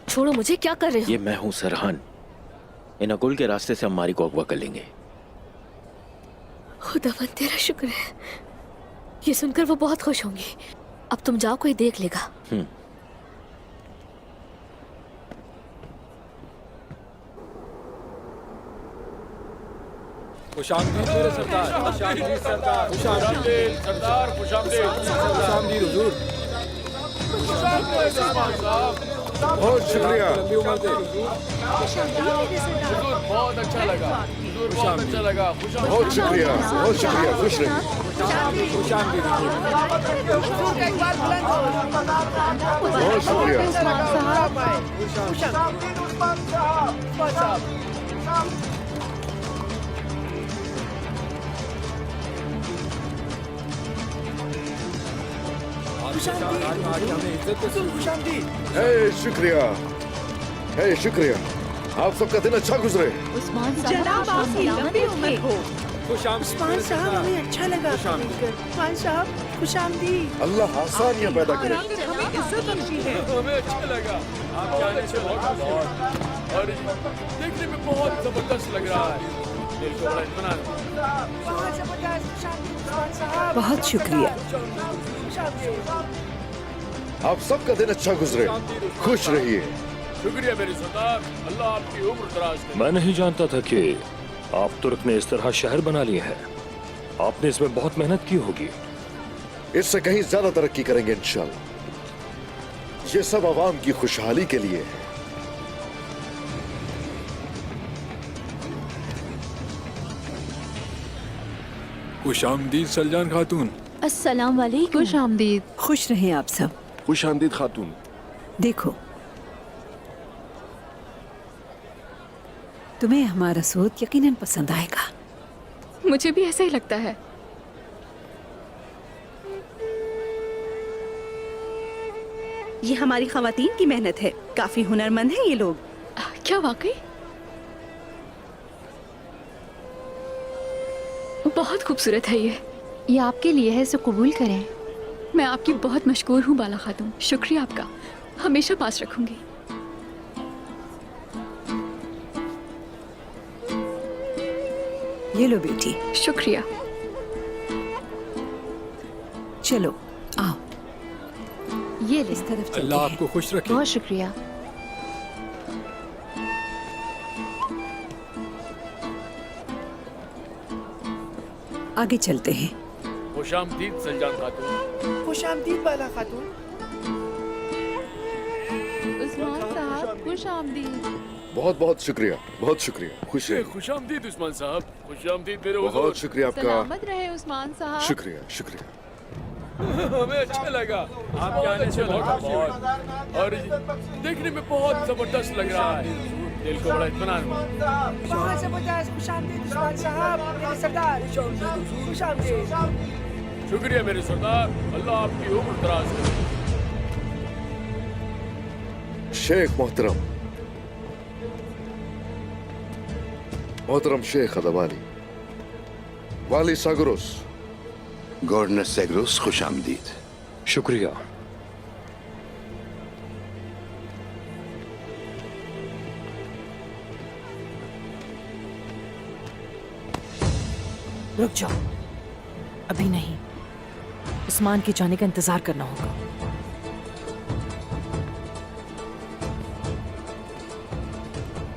छोड़ो मुझे, क्या कर रहे हो? ये मैं हूँ सरहान। इन अकुल के रास्ते से हम मारी को अगवा कर लेंगे। खुदावन तेरा शुक्र है, ये सुनकर वो बहुत खुश होंगी। अब तुम जाओ, कोई देख लेगा। खुशामदीद मेरे सरदार, खुशामदीद सरदार, खुशामदीद सरदार, खुशामदीद, खुशामदीद हुजूर। बहुत शुक्रिया। लंबी उम्र दे। हुजूर बहुत अच्छा लगा, हुजूर बहुत अच्छा लगा। बहुत शुक्रिया, बहुत शुक्रिया। खुश रहिए। खुशामदीद हुजूर। बहुत शुक्रिया। शुक्रिया, शुक्रिया। आप सबका दिन अच्छा गुजरे। जनाब आपकी लंबी उम्र हो। उस्मान साहब हमें अच्छा लगा उस्मान साहब, खुशामदीद। अल्लाह आसानियां पैदा करे। हमें इज्जत बख्शी है। हमें अच्छा लगा आपके आने से बहुत और देखने में बहुत जबरदस्त लग रहा है। दिल को बड़ा इत्मीनान। बहुत शुक्रिया। आप सबका दिन अच्छा गुजरे। खुश रहिए। शुक्रिया मेरे सरदार, अल्लाह आपकी उम्र दराज करे। मैं नहीं जानता था कि आप तुर्क ने इस तरह शहर बना लिए हैं। आपने इसमें बहुत मेहनत की होगी। इससे कहीं ज्यादा तरक्की करेंगे इंशाल्लाह। ये सब आवाम की खुशहाली के लिए है। खुशामदीद सलजान खातून। अस्सलाम वालेकुम। खुश आमदीद। खुश रहें आप सब। खुश आमदीद खातून। देखो, तुम्हें हमारा सूट यकीनन पसंद आएगा। मुझे भी ऐसा ही लगता है। ये हमारी खवातीन की मेहनत है। काफी हुनरमंद हैं ये लोग। क्या वाकई? बहुत खूबसूरत है ये आपके लिए है, इसे कबूल करें। मैं आपकी बहुत मशकूर हूँ बाला खातून। शुक्रिया आपका, हमेशा पास रखूंगी। ये लो बेटी। शुक्रिया। चलो आओ, ये इस तरफ चलते अल्लाह हैं। आपको खुश रखे। बहुत शुक्रिया। आगे चलते हैं। खुशामदीद सलजान खातून। खुशामदीद बाला खातून। उस्मान साहब खुश आमदीद। बहुत बहुत शुक्रिया, बहुत शुक्रिया। खुश रहिए। खुशामदीद उस्मान साहब, खुशामदीद मेरे बहुत हुजूर। शुक्रिया आपका। सलामत रहे उस्मान साहब। शुक्रिया, शुक्रिया। हमें अच्छा लगा आपके आने से बहुत और देखने में बहुत जबरदस्त लग रहा है। दिल को बड़ा इत्मीनान। शुक्रिया मेरे सरदार, अल्लाह आपकी उम्र दराज करे। शेख मोहतरम, मोहतरम शेख अदवानी, वाली सागुरुस। गवर्नर सेग्रोस, खुश आमदीद। शुक्रिया। रुक जाओ, अभी नहीं। उस्मान के जाने का इंतजार करना होगा।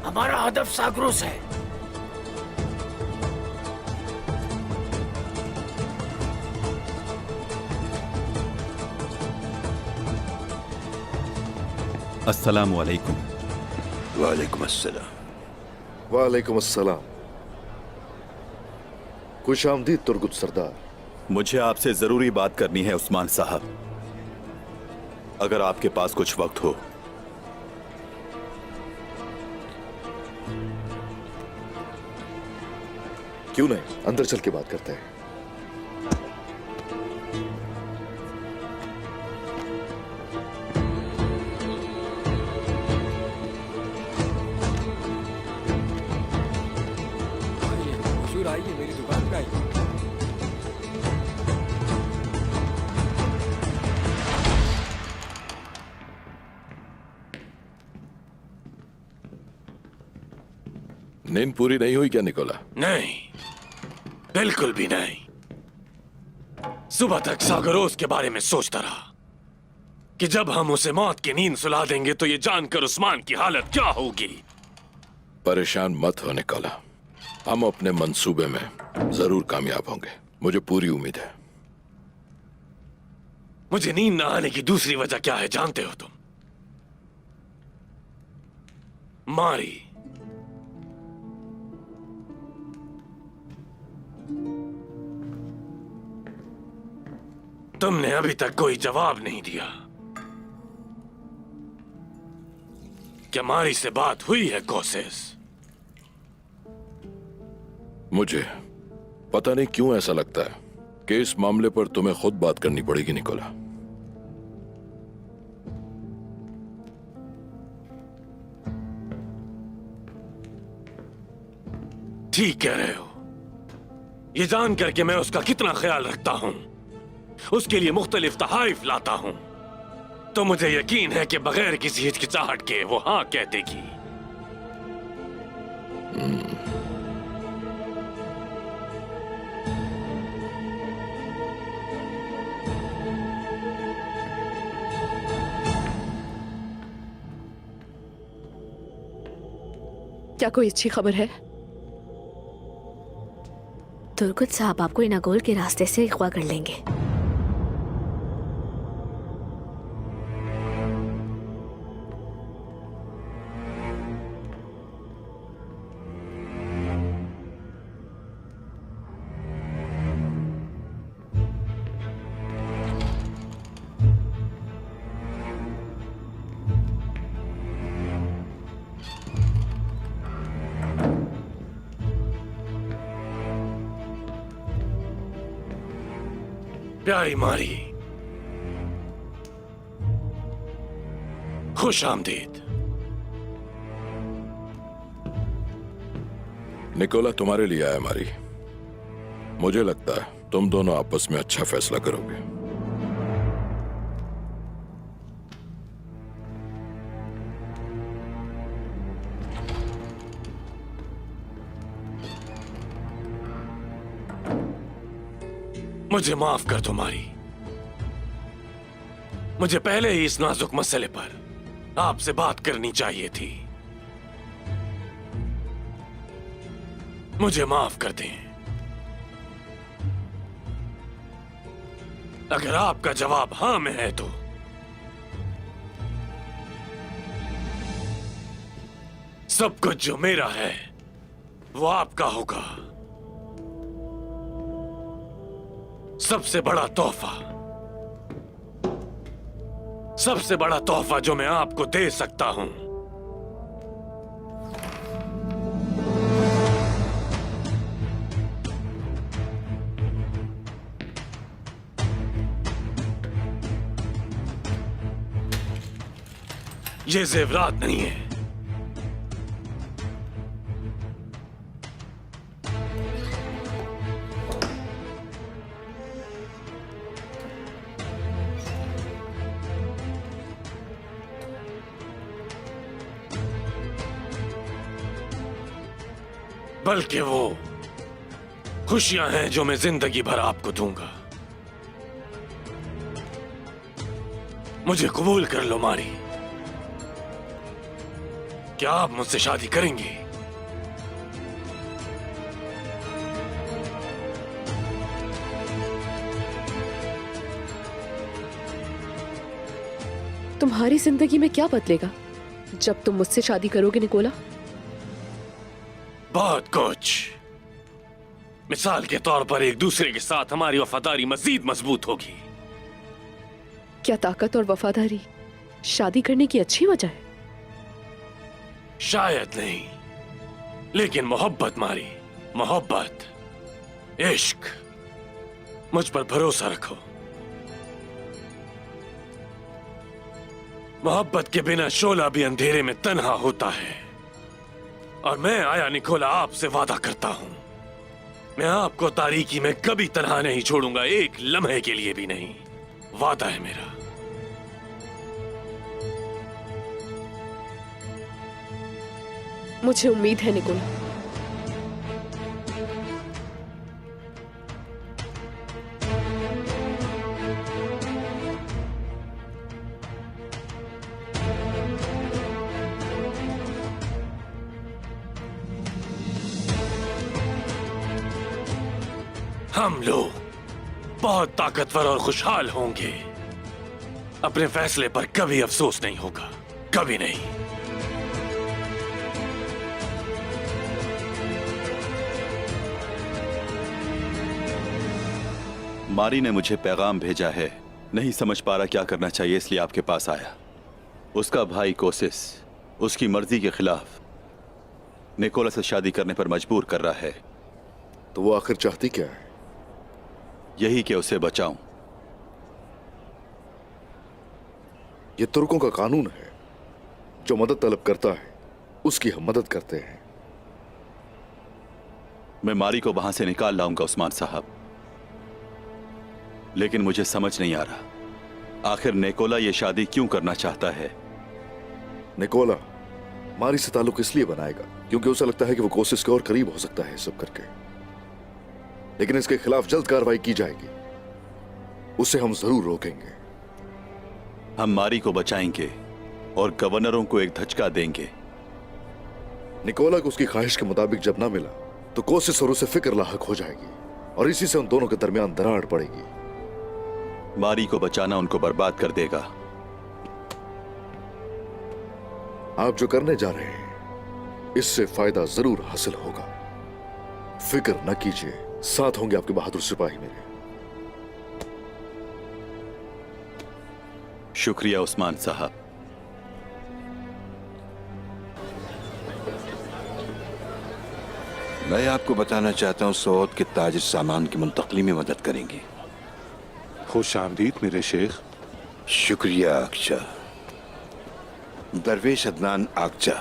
हमारा हदफ सागरुस है। अस्सलामु अलैकुम। वालेकुम अस्सलाम। वालेकुम अस्सलाम। खुश आमदीद तुर्गुत सरदार। मुझे आपसे जरूरी बात करनी है उस्मान साहब, अगर आपके पास कुछ वक्त हो। क्यों नहीं, अंदर चल के बात करते हैं। आइए मेरी दुकान पे आइए। नींद पूरी नहीं हुई क्या निकोला? नहीं, बिल्कुल भी नहीं। सुबह तक सागरोस के बारे में सोचता रहा कि जब हम उसे मौत की नींद सुला देंगे तो ये जानकर उस्मान की हालत क्या होगी। परेशान मत हो निकोला, हम अपने मंसूबे में जरूर कामयाब होंगे, मुझे पूरी उम्मीद है। मुझे नींद न आने की दूसरी वजह क्या है जानते हो तुम? मारी। तुमने अभी तक कोई जवाब नहीं दिया। क्या मारी से बात हुई है कोसेस? मुझे पता नहीं क्यों ऐसा लगता है कि इस मामले पर तुम्हें खुद बात करनी पड़ेगी निकोला। ठीक कह रहे हो। ये जानकर कि मैं उसका कितना ख्याल रखता हूं, उसके लिए मुख्तलिफ तहाइफ लाता हूं, तो मुझे यकीन है कि बगैर किसी हिचकिचाहट के वो हाँ कह देगी। क्या कोई अच्छी खबर है? तुर्कुत साहब आपको इनागोल के रास्ते से अगवा कर लेंगे। प्यारी मारी, खुश आमदीद। निकोला तुम्हारे लिए आया मारी। मुझे लगता है तुम दोनों आपस में अच्छा फैसला करोगे। मुझे माफ कर दो मारी। मुझे पहले ही इस नाजुक मसले पर आपसे बात करनी चाहिए थी। मुझे माफ कर दें। अगर आपका जवाब हां में है तो सब कुछ जो मेरा है वो आपका होगा। सबसे बड़ा तोहफा जो मैं आपको दे सकता हूं। ये जेवरात नहीं है, बल्कि वो खुशियां हैं जो मैं जिंदगी भर आपको दूंगा। मुझे कबूल कर लो मारी। क्या आप मुझसे शादी करेंगी? तुम्हारी जिंदगी में क्या बदलेगा जब तुम मुझसे शादी करोगे निकोला? बहुत कुछ। मिसाल के तौर पर एक दूसरे के साथ हमारी वफादारी मजीद मजबूत होगी। क्या ताकत और वफादारी शादी करने की अच्छी वजह है? शायद नहीं, लेकिन मोहब्बत मारी, मोहब्बत, इश्क, मुझ पर भरोसा रखो। मोहब्बत के बिना शोला भी अंधेरे में तन्हा होता है। और मैं आया निकोला आपसे वादा करता हूं, मैं आपको तारीकी में कभी तन्हा नहीं छोड़ूंगा, एक लम्हे के लिए भी नहीं। वादा है मेरा। मुझे उम्मीद है निकोला, हम लोग बहुत ताकतवर और खुशहाल होंगे। अपने फैसले पर कभी अफसोस नहीं होगा, कभी नहीं। मारी ने मुझे पैगाम भेजा है, नहीं समझ पा रहा क्या करना चाहिए, इसलिए आपके पास आया। उसका भाई कोसिस उसकी मर्जी के खिलाफ निकोला से शादी करने पर मजबूर कर रहा है। तो वो आखिर चाहती क्या है? यही कि उसे बचाऊं। ये तुर्कों का कानून है, जो मदद तलब करता है उसकी हम मदद करते हैं। मैं मारी को वहां से निकाल लाऊंगा उस्मान साहब, लेकिन मुझे समझ नहीं आ रहा आखिर निकोला ये शादी क्यों करना चाहता है। निकोला मारी से ताल्लुक इसलिए बनाएगा क्योंकि उसे लगता है कि वो कोशिश के और करीब हो सकता है सब करके, लेकिन इसके खिलाफ जल्द कार्रवाई की जाएगी। उसे हम जरूर रोकेंगे। हम मारी को बचाएंगे और गवर्नरों को एक धचका देंगे। निकोला को उसकी ख्वाहिश के मुताबिक जब ना मिला तो कोशिश और उसे फिक्र लाहक हो जाएगी और इसी से उन दोनों के दरमियान दरार पड़ेगी। मारी को बचाना उनको बर्बाद कर देगा। आप जो करने जा रहे हैं इससे फायदा जरूर हासिल होगा, फिक्र न कीजिए, साथ होंगे आपके बहादुर सिपाही मेरे। शुक्रिया उस्मान साहब। मैं आपको बताना चाहता हूं सऊद के ताज सामान की मुंतकली में मदद करेंगे। खुश आमदीद मेरे शेख। शुक्रिया आकचा। दरवेश अदनान आकचा,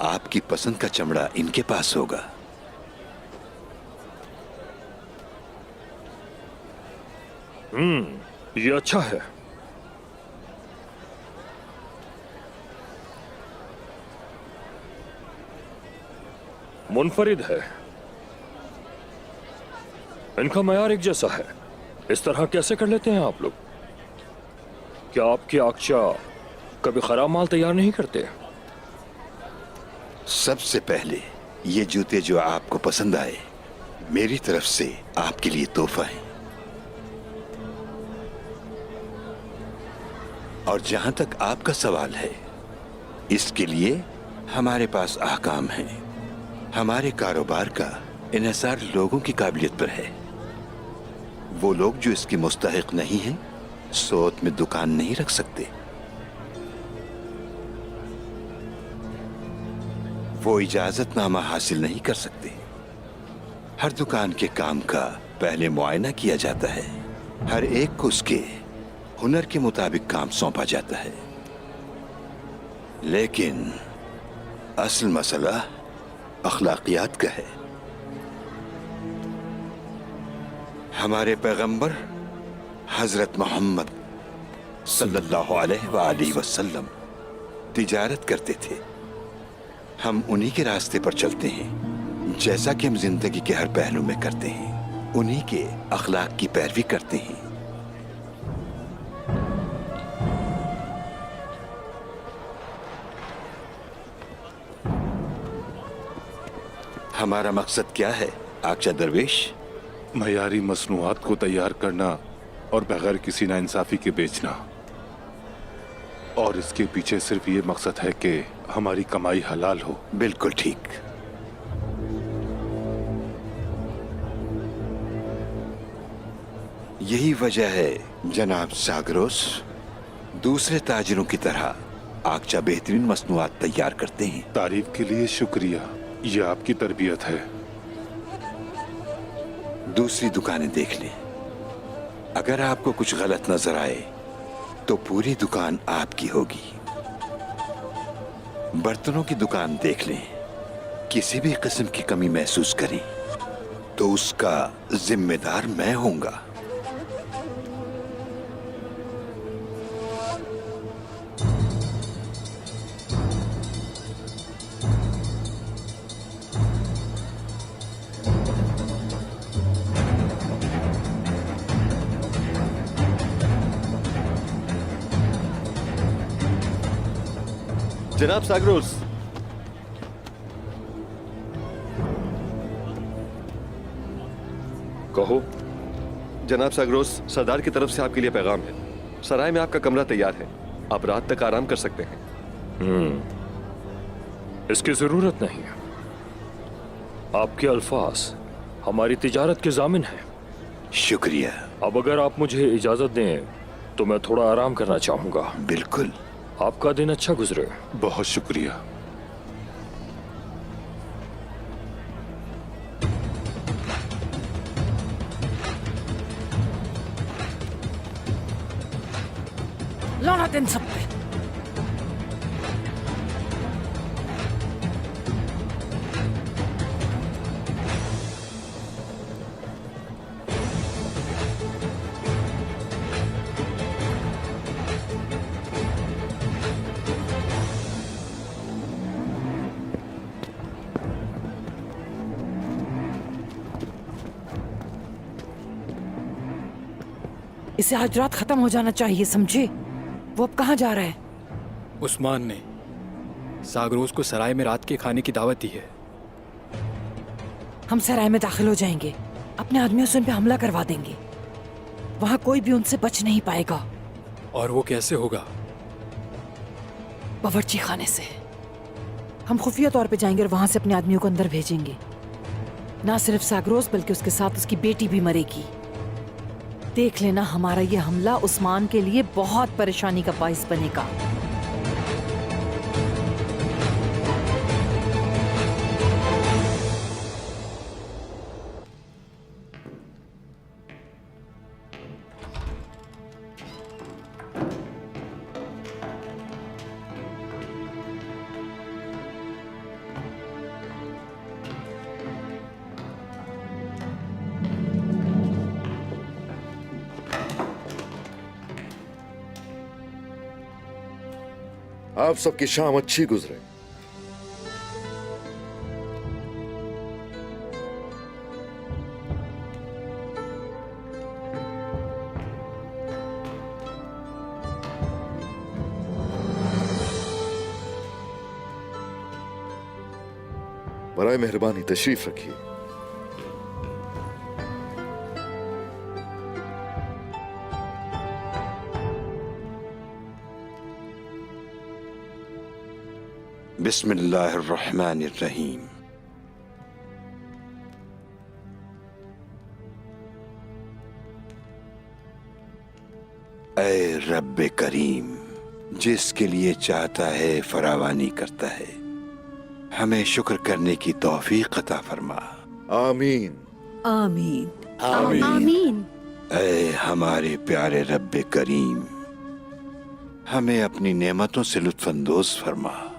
आपकी पसंद का चमड़ा इनके पास होगा। ये अच्छा है। मुनफरिद है, इनका मयार एक जैसा है। इस तरह कैसे कर लेते हैं आप लोग? क्या आपके आकचा कभी खराब माल तैयार नहीं करते? सबसे पहले ये जूते जो आपको पसंद आए, मेरी तरफ से आपके लिए तोहफा है। और जहां तक आपका सवाल है, इसके लिए हमारे पास अहकाम है। हमारे कारोबार का इन्हिसार लोगों की काबिलियत पर है। वो लोग जो इसकी मुस्तहिक नहीं हैं, सऊद में दुकान नहीं रख सकते। वो इजाजतनामा हासिल नहीं कर सकते। हर दुकान के काम का पहले मुआयना किया जाता है। हर एक को उसके हुनर के मुताबिक काम सौंपा जाता है। लेकिन असल मसला अखलाकियात का है। हमारे पैगंबर हजरत मोहम्मद सल्लल्लाहु अलैहि वसल्लम तिजारत करते थे। हम उन्हीं के रास्ते पर चलते हैं, जैसा कि हम जिंदगी के हर पहलू में करते हैं। उन्हीं के अखलाक की पैरवी करते हैं। हमारा मकसद क्या है आकचा दरवेश? मयारी मसनूआत को तैयार करना और बगैर किसी नाइंसाफी के बेचना। और इसके पीछे सिर्फ ये मकसद है कि हमारी कमाई हलाल हो। बिल्कुल ठीक। यही वजह है जनाब सागरोस, दूसरे ताजिरों की तरह आकचा बेहतरीन मसनूआत तैयार करते हैं। तारीफ के लिए शुक्रिया, ये आपकी तरबियत है। दूसरी दुकानें देख लें। अगर आपको कुछ गलत नजर आए तो पूरी दुकान आपकी होगी। बर्तनों की दुकान देख लें। किसी भी किस्म की कमी महसूस करें तो उसका जिम्मेदार मैं होऊंगा। जनाब सागरोस, कहो। जनाब सागरोस, सरदार की तरफ से आपके लिए पैगाम है। सराय में आपका कमरा तैयार है, आप रात तक आराम कर सकते हैं। इसकी जरूरत नहीं है। आपके अल्फाज हमारी तिजारत के जामिन हैं। शुक्रिया। अब अगर आप मुझे इजाजत दें तो मैं थोड़ा आराम करना चाहूंगा। बिल्कुल। आपका दिन अच्छा गुजरे। बहुत शुक्रिया। लानत इन सब पे। इसे आज रात खत्म हो जाना चाहिए, समझे? वो अब कहाँ जा रहा है? उस्मान ने सागरोस को सराय में रात के खाने की दावत दी है। हम सराय में दाखिल हो जाएंगे, अपने आदमियों से उन पे हमला करवा देंगे। वहां कोई भी उनसे बच नहीं पाएगा। और वो कैसे होगा? बावर्ची खाने से। हम खुफिया तौर पे जाएंगे और वहां से अपने आदमियों को अंदर भेजेंगे। ना सिर्फ सागरोस बल्कि उसके साथ उसकी बेटी भी मरेगी। देख लेना, हमारा ये हमला उस्मान के लिए बहुत परेशानी का बाइस बनेगा। आप सबकी शाम अच्छी गुजरे। बराए मेहरबानी तशरीफ रखिए। बिस्मिल्लाहिर्रहमानिर्रहीम। ऐ रब्बे करीम, जिसके लिए चाहता है फरावानी करता है, हमें शुक्र करने की तौफीक अता फरमा। आमीन आमीन आमीन। आमीन। ऐ हमारे प्यारे रब्बे करीम, हमें अपनी नेमतों से लुत्फानंदोज फरमा।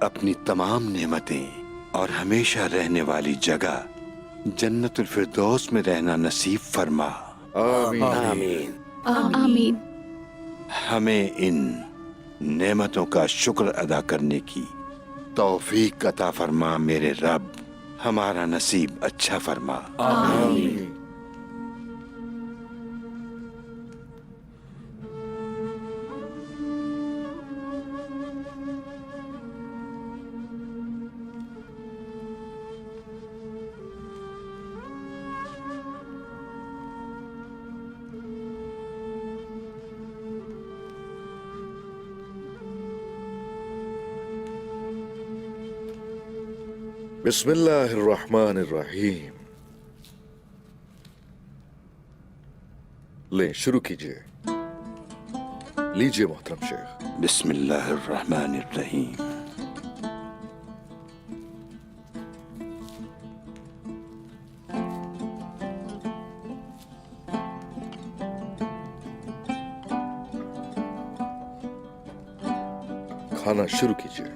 अपनी तमाम नेमतें और हमेशा रहने वाली जगह जन्नतुल फिरदौस में रहना नसीब फरमा। आमीन आमीन। आमीन। हमें इन नेमतों का शुक्र अदा करने की तौफीक अता फरमा मेरे रब। हमारा नसीब अच्छा फरमा। आमीन। बिस्मिल्लाहिर्रहमानिर्रहीम। ले शुरू कीजिए। लीजिए मोहतरम शेख। बिस्मिल्लाहिर्रहमानिर्रहीम। खाना शुरू कीजिए।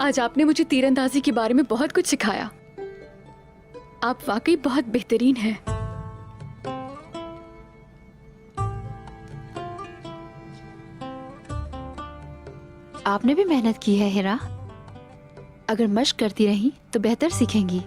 आज आपने मुझे तीरंदाजी के बारे में बहुत कुछ सिखाया। आप वाकई बहुत बेहतरीन हैं। आपने भी मेहनत की है हिरा। अगर मश्क करती रही तो बेहतर सीखेंगी।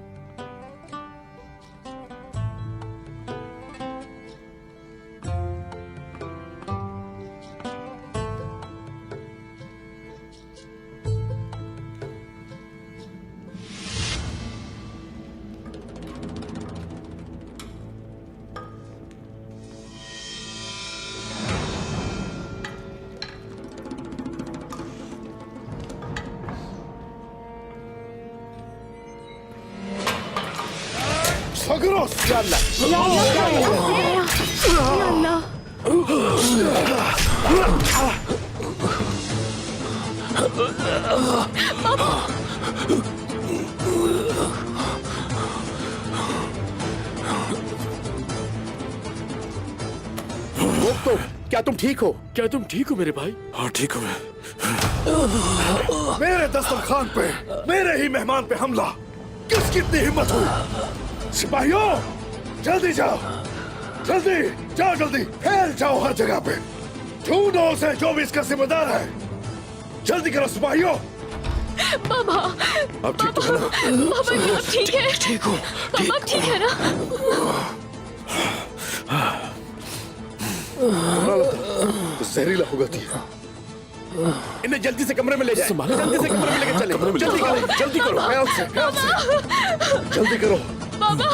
सागरोस, या तो क्या तुम ठीक हो? क्या तुम ठीक हो मेरे भाई? हाँ ठीक हूँ मैं। मेरे दस्तरखान पे मेरे ही मेहमान पे हमला, किसकी इतनी हिम्मत हुई? सिपाहियों, जल्दी जाओ, जल्दी जाओ, जल्दी फैल जाओ हर जगह पे, ढूंढो उसे जो भी इसका जिम्मेदार है। जल्दी करो सिपाहियों। बाबा, अब ठीक तो है ना? बाबा जी आप ठीक है? ठीक हो? बाबा ठीक है ना? जहरीला होगा थी। इन्हें जल्दी से कमरे में ले जाए, जल्दी से कमरे में लेकर चले, जल्दी करो, जल्दी करो, ख्याल से, जल्दी करो। बाबा,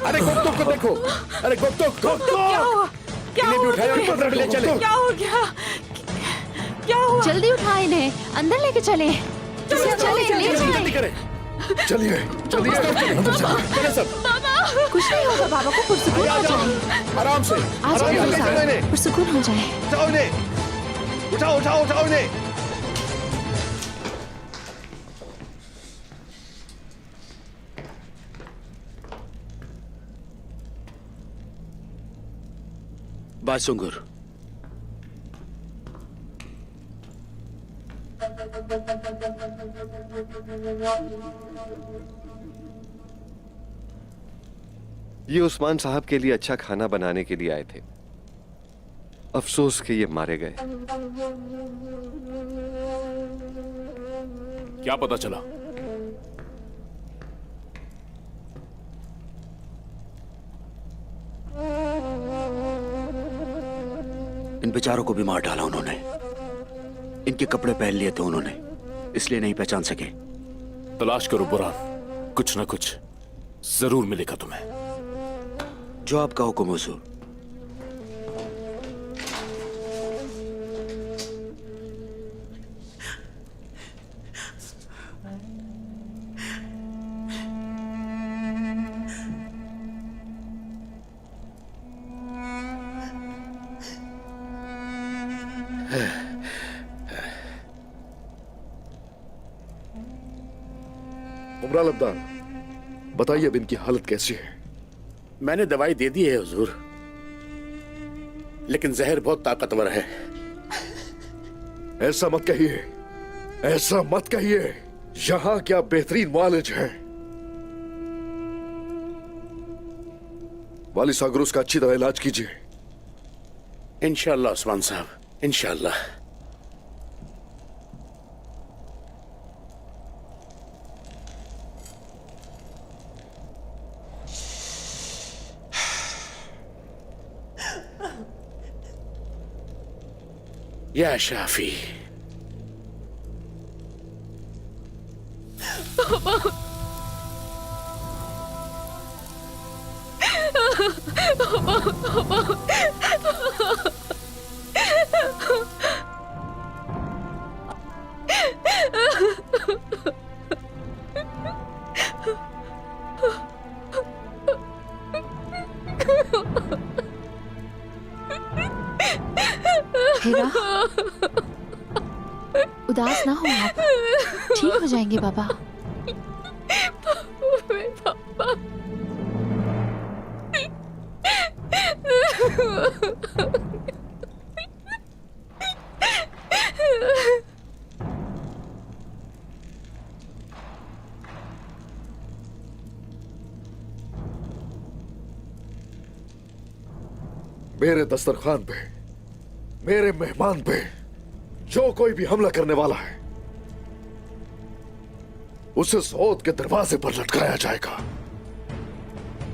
अरे गुप्तों को देखो, अरे गुप्तों, इन्हें भी उठाया और कमरे में ले चले। क्या हो गया? क्या हुआ? जल्दी उठा इन्हें, अंदर लेके चले। जल्दी करें। चलिए, चलिए, अंदर चले सब। कुछ नहीं होगा, बाबा को पुरसुकून हो जाए। आराम से, आ जाए पुरसुकून हो जाए। उठाओ इन्हें, उठाओ, उठाओ, उठाओ इन्हें। बासुंगुर, ये उस्मान साहब के लिए अच्छा खाना बनाने के लिए आए थे। अफसोस कि ये मारे गए। क्या पता चला? इन बेचारों को भी मार डाला उन्होंने। इनके कपड़े पहन लिए थे उन्होंने, इसलिए नहीं पहचान सके। तलाश करो बुरहान, कुछ ना कुछ जरूर मिलेगा तुम्हें। जो आपका हुक्म हुजूर। उमराल अब्दाल, बताइए अब इनकी हालत कैसी है? मैंने दवाई दे दी है हुजूर, लेकिन जहर बहुत ताकतवर है। ऐसा मत कहिए, ऐसा मत कहिए। यहां क्या बेहतरीन मालिज है। वाली सागरोस का अच्छी तरह इलाज कीजिए। इंशाअल्लाह उस्मान साहब, इंशाअल्लाह। या शाफी, हिरा, उदास ना हो आप, ठीक हो जाएंगे बाबा। पापा, मेरे दस्तरखान पे, मेरे मेहमान पे जो कोई भी हमला करने वाला है उसे सौद के दरवाजे पर लटकाया जाएगा।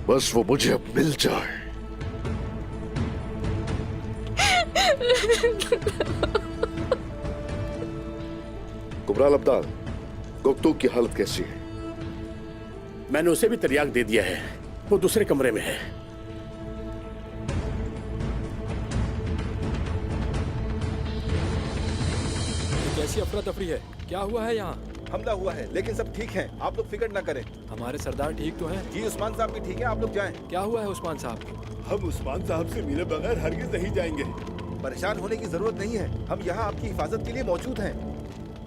बस वो मुझे अब मिल जाए। कुबराल अब्दाल, गोकतूक की हालत कैसी है? मैंने उसे भी तरियाक दे दिया है, वो दूसरे कमरे में है। कैसी अफरा तफरी है? क्या हुआ है यहाँ? हमला हुआ है लेकिन सब ठीक हैं, आप लोग फिक्र ना करें। हमारे सरदार ठीक तो हैं? जी उस्मान साहब भी ठीक है, आप लोग जाएं। क्या हुआ है उस्मान साहब को? हम उस्मान साहब से मिले बगैर हरगिज नहीं जाएंगे। परेशान होने की जरूरत नहीं है, हम यहाँ आपकी हिफाजत के लिए मौजूद हैं।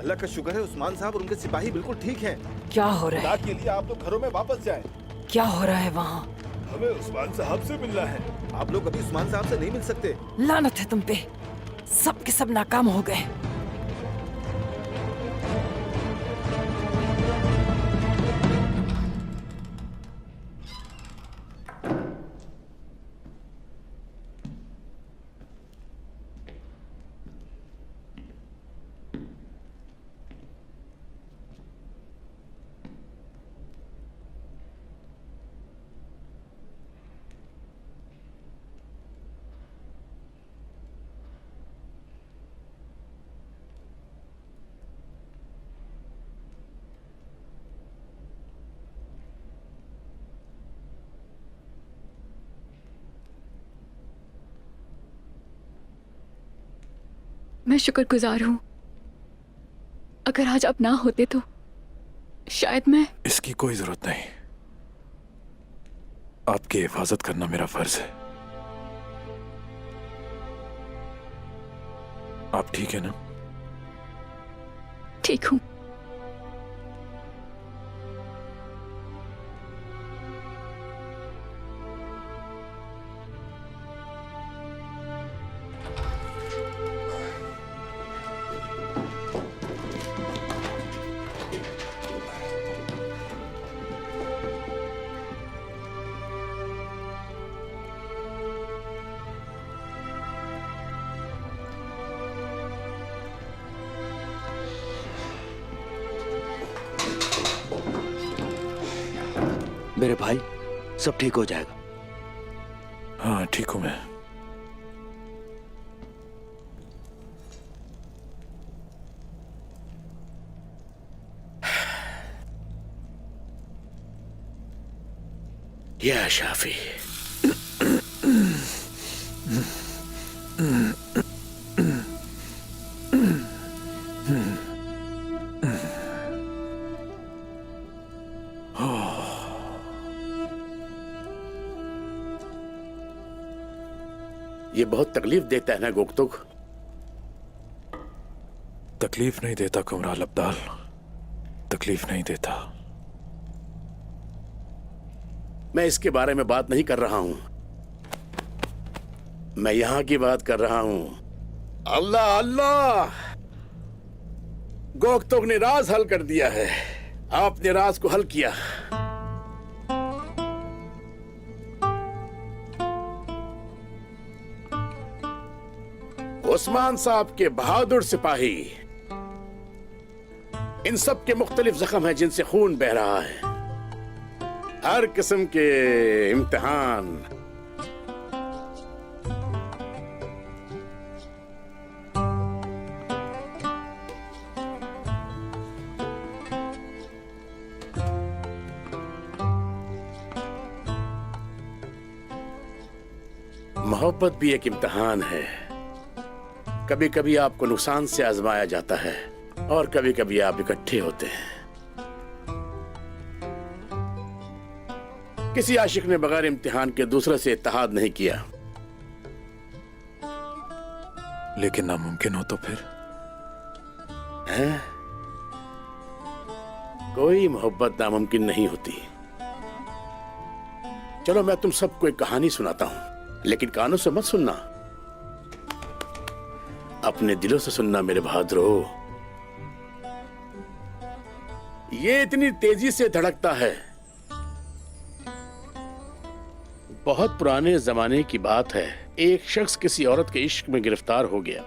अल्लाह का शुक्र है उस्मान साहब और उनके सिपाही बिल्कुल ठीक हैं। क्या हो रहा है? खुदा के लिए आप लोग घरों में वापस जाएं। क्या हो रहा है वहाँ? हमें उस्मान साहब से मिलना है। आप लोग अभी उस्मान साहब से नहीं मिल सकते। लानत है तुम पे, सब के सब नाकाम हो गए। मैं शुक्रगुजार हूँ। अगर आज आप ना होते तो शायद मैं। इसकी कोई जरूरत नहीं, आपकी हिफाजत करना मेरा फर्ज है। आप ठीक है ना? ठीक हूँ। मेरे भाई, सब ठीक हो जाएगा। हाँ ठीक हूं मैं। या शाफी, ये बहुत तकलीफ देता है ना गोकतुक? तकलीफ नहीं देता कुमराल अब्दाल, तकलीफ नहीं देता। मैं इसके बारे में बात नहीं कर रहा हूं, मैं यहां की बात कर रहा हूं। अल्लाह अल्लाह, गोकतुक ने राज हल कर दिया है। आपने राज को हल किया। उस्मान साहब के बहादुर सिपाही, इन सब के मुख्तलिफ जख्म हैं जिनसे खून बह रहा है। हर किस्म के इम्तिहान, मोहब्बत भी एक इम्तिहान है। कभी कभी आपको नुकसान से आजमाया जाता है और कभी कभी आप इकट्ठे होते हैं। किसी आशिक ने बगैर इम्तिहान के दूसरे से इत्तेहाद नहीं किया। लेकिन नामुमकिन हो तो फिर? है? कोई मोहब्बत नामुमकिन नहीं होती। चलो मैं तुम सबको एक कहानी सुनाता हूं, लेकिन कानों से मत सुनना, अपने दिलों से सुनना मेरे बहादुरों। ये इतनी तेजी से धड़कता है, बहुत पुराने जमाने की बात है, एक शख्स किसी औरत के इश्क में गिरफ्तार हो गया।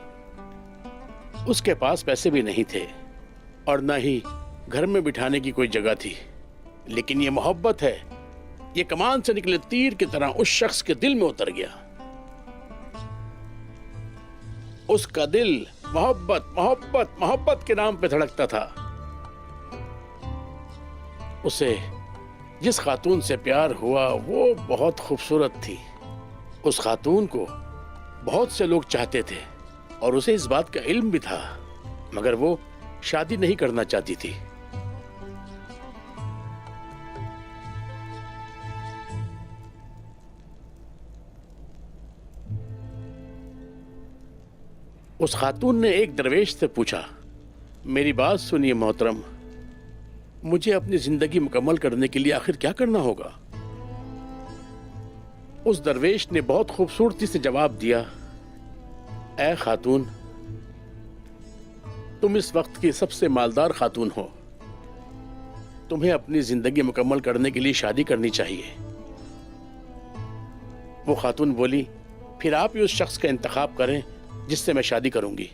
उसके पास पैसे भी नहीं थे और न ही घर में बिठाने की कोई जगह थी, लेकिन ये मोहब्बत है, ये कमान से निकले तीर की तरह उस शख्स के दिल में उतर गया। उसका दिल मोहब्बत मोहब्बत मोहब्बत के नाम पे धड़कता था। उसे जिस खातून से प्यार हुआ वो बहुत खूबसूरत थी। उस खातून को बहुत से लोग चाहते थे और उसे इस बात का इल्म भी था, मगर वो शादी नहीं करना चाहती थी। उस खातून ने एक दरवेश से पूछा, मेरी बात सुनिए मोहतरम, मुझे अपनी जिंदगी मुकम्मल करने के लिए आखिर क्या करना होगा? उस दरवेश ने बहुत खूबसूरती से जवाब दिया, ऐ खातून, तुम इस वक्त की सबसे मालदार खातून हो, तुम्हें अपनी जिंदगी मुकम्मल करने के लिए शादी करनी चाहिए। वो खातून बोली, फिर आप ही उस शख्स का इंतखाब करें जिससे मैं शादी करूंगी।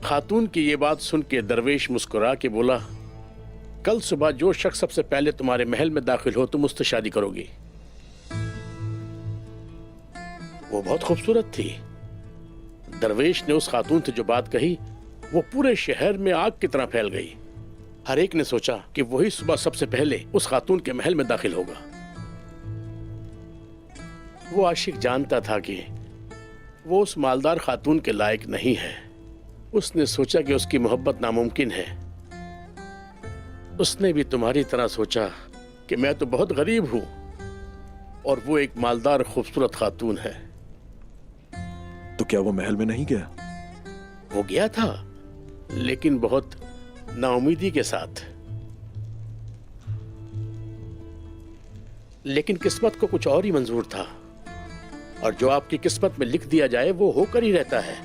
खातून की ये बात सुन के दरवेश मुस्कुरा के बोला, कल सुबह जो शख्स सबसे पहले तुम्हारे महल में दाखिल हो तुम उससे शादी करोगी। वो बहुत खूबसूरत थी। दरवेश ने उस खातून से जो बात कही वो पूरे शहर में आग की तरह फैल गई। हर एक ने सोचा कि वही सुबह सबसे पहले उस खातून के महल में दाखिल होगा। वो आशिक जानता था कि वो उस मालदार खातून के लायक नहीं है। उसने सोचा कि उसकी मोहब्बत नामुमकिन है। उसने भी तुम्हारी तरह सोचा कि मैं तो बहुत गरीब हूं और वो एक मालदार खूबसूरत खातून है। तो क्या वो महल में नहीं गया? वो गया था, लेकिन बहुत नाउमीदी के साथ। लेकिन किस्मत को कुछ और ही मंजूर था, और जो आपकी किस्मत में लिख दिया जाए वो होकर ही रहता है।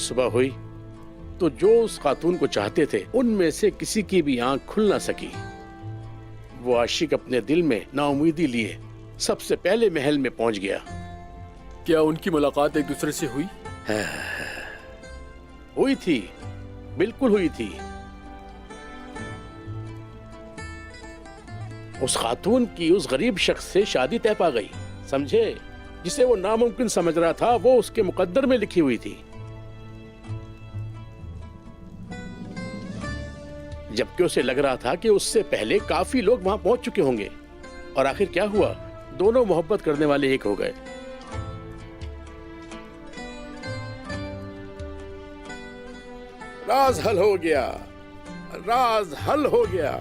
सुबह हुई तो जो उस खातून को चाहते थे उनमें से किसी की भी आंख खुल ना सकी। वो आशिक अपने दिल में नाउमीदी लिए सबसे पहले महल में पहुंच गया। क्या उनकी मुलाकात एक दूसरे से हुई? हुई थी, बिल्कुल हुई थी। उस खातून की उस गरीब शख्स से शादी तय पा गई। समझे, जिसे वो नामुमकिन समझ रहा था वो उसके मुकद्दर में लिखी हुई थी। जबकि उसे लग रहा था कि उससे पहले काफी लोग वहां पहुंच चुके होंगे। और आखिर क्या हुआ, दोनों मोहब्बत करने वाले एक हो गए। राज हल हो गया, राज हल हो गया।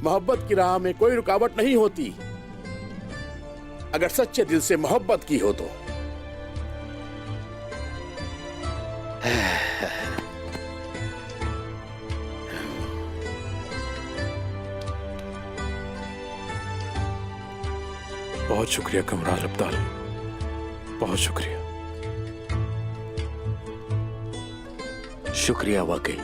मोहब्बत की राह में कोई रुकावट नहीं होती, अगर सच्चे दिल से मोहब्बत की हो तो। बहुत शुक्रिया कमरान अब्दाल, बहुत शुक्रिया। शुक्रिया वाकई।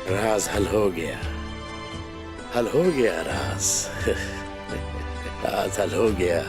राज हल हो गया, हल हो गया राज। राज हल हो गया।